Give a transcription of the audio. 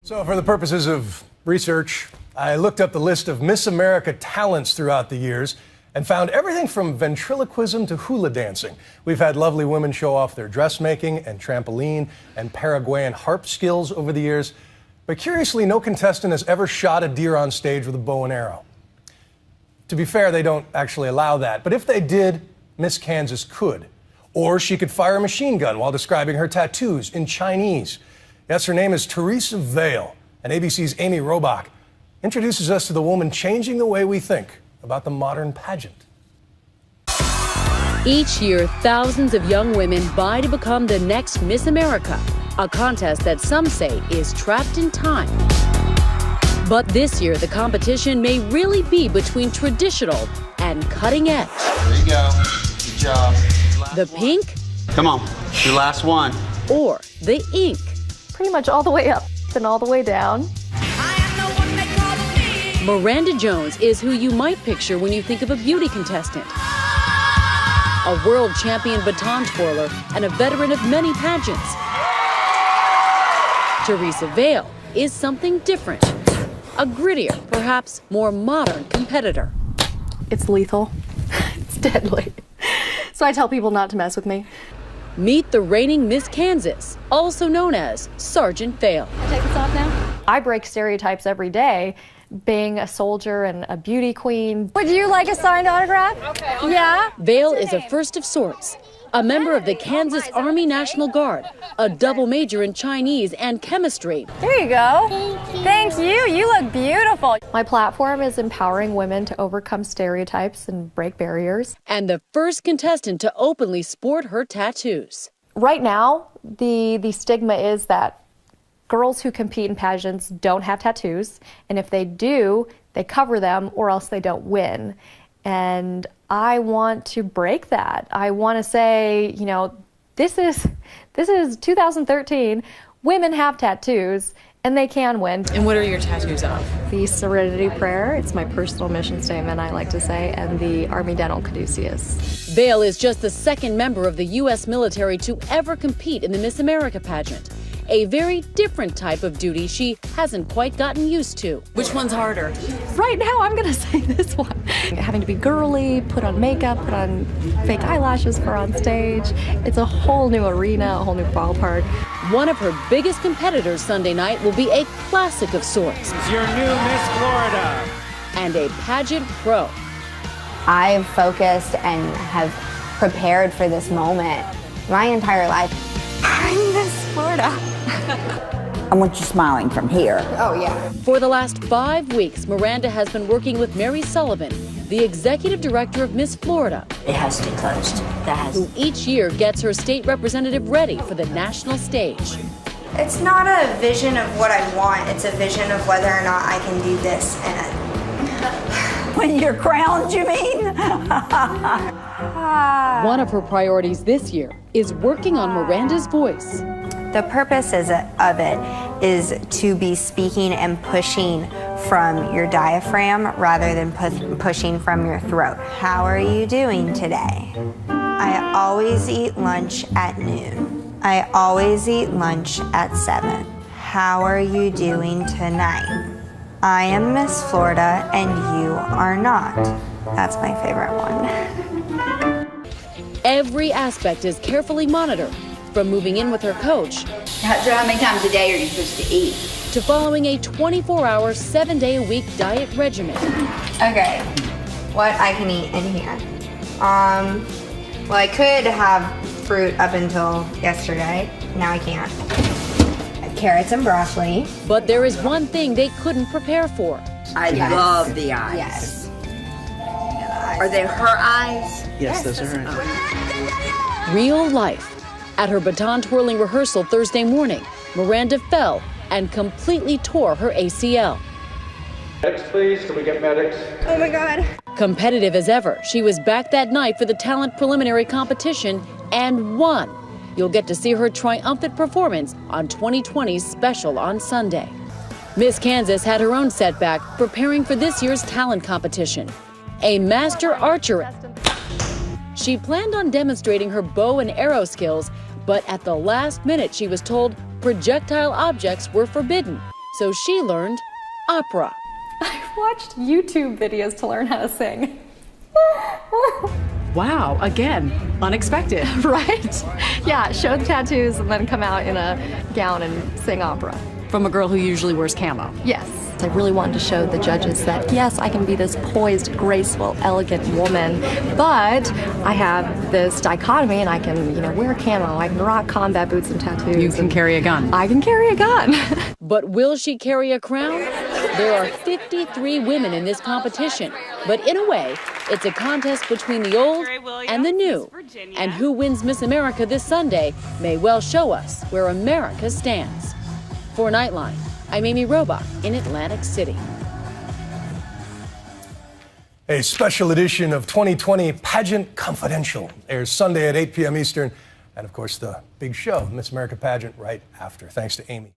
So for the purposes of research, I looked up the list of Miss America talents throughout the years and found everything from ventriloquism to hula dancing. We've had lovely women show off their dressmaking and trampoline and Paraguayan harp skills over the years. But curiously, no contestant has ever shot a deer on stage with a bow and arrow. To be fair, they don't actually allow that. But if they did, Miss Kansas could. Or she could fire a machine gun while describing her tattoos in Chinese. Yes, her name is Teresa Vale, and ABC's Amy Robach introduces us to the woman changing the way we think about the modern pageant. Each year, thousands of young women vie to become the next Miss America, a contest that some say is trapped in time. But this year, the competition may really be between traditional and cutting edge. There you go. Good job. The pink? Come on, your last one. Or the ink? Pretty much all the way up and all the way down. Miranda Jones is who you might picture when you think of a beauty contestant. A world champion baton twirler and a veteran of many pageants. Teresa Vale is something different. A grittier, perhaps more modern competitor. It's lethal. It's deadly. So I tell people not to mess with me. Meet the reigning Miss Kansas, also known as Sergeant Vale. Take this off now. I break stereotypes every day, being a soldier and a beauty queen. Would you like a signed autograph? Okay. Yeah? Vale is a first of sorts, a member of the Kansas Army National Guard, a double major in Chinese and chemistry. There you go. Thank you. You look beautiful. My platform is empowering women to overcome stereotypes and break barriers. And the first contestant to openly sport her tattoos. Right now, the stigma is that girls who compete in pageants don't have tattoos, and if they do, they cover them or else they don't win. And I want to break that. I want to say, you know, this is 2013. Women have tattoos and they can win. And what are your tattoos of? The Serenity Prayer, it's my personal mission statement, I like to say, and the Army Dental Caduceus. Vale is just the second member of the U.S. military to ever compete in the Miss America pageant. A very different type of duty she hasn't quite gotten used to. Which one's harder? Right now, I'm gonna say this one. Having to be girly, put on makeup, put on fake eyelashes for on stage. It's a whole new arena, a whole new ballpark. One of her biggest competitors Sunday night will be a classic of sorts. It's your new Miss Florida. And a pageant pro. I've focused and have prepared for this moment my entire life. I'm Miss Florida. I want you smiling from here. Oh, yeah. For the last 5 weeks, Miranda has been working with Mary Sullivan, the executive director of Miss Florida. It has to be closed. Who each year gets her state representative ready for the national stage. It's not a vision of what I want, it's a vision of whether or not I can do this. When you're crowned, you mean? One of her priorities this year is working on Miranda's voice. The purpose of it is to be speaking and pushing from your diaphragm rather than pushing from your throat. How are you doing today? I always eat lunch at noon. I always eat lunch at 7. How are you doing tonight? I am Miss Florida and you are not. That's my favorite one. Every aspect is carefully monitored, from moving in with her coach How many times a day are you supposed to eat? to following a 24-hour, 7-day-a-week diet regimen. Okay, what I can eat in here. Well, I could have fruit up until yesterday. Now I can't. Carrots and broccoli. But there is one thing they couldn't prepare for. I love the eyes. Yes. Are they her eyes? Yes, those are her. Real life. At her baton twirling rehearsal Thursday morning, Miranda fell and completely tore her ACL. Medics, please. Can we get medics? Oh my God. Competitive as ever, she was back that night for the talent preliminary competition and won. You'll get to see her triumphant performance on 2020's special on Sunday. Miss Kansas had her own setback preparing for this year's talent competition. A master archer. She planned on demonstrating her bow and arrow skills, but at the last minute she was told projectile objects were forbidden So she learned opera. I watched YouTube videos to learn how to sing. Wow, again, unexpected. Right? Yeah, show the tattoos and then come out in a gown and sing opera. From a girl who usually wears camo. Yes. I really wanted to show the judges that, yes, I can be this poised, graceful, elegant woman, but I have this dichotomy and I can, wear camo, I can rock combat boots and tattoos. You can carry a gun. I can carry a gun. But will she carry a crown? There are 53 women in this competition, but in a way, it's a contest between the old and the new. And who wins Miss America this Sunday may well show us where America stands. For Nightline, I'm Amy Robach in Atlantic City. A special edition of 2020 Pageant Confidential airs Sunday at 8 p.m. Eastern. And of course, the big show, Miss America Pageant, right after. Thanks to Amy.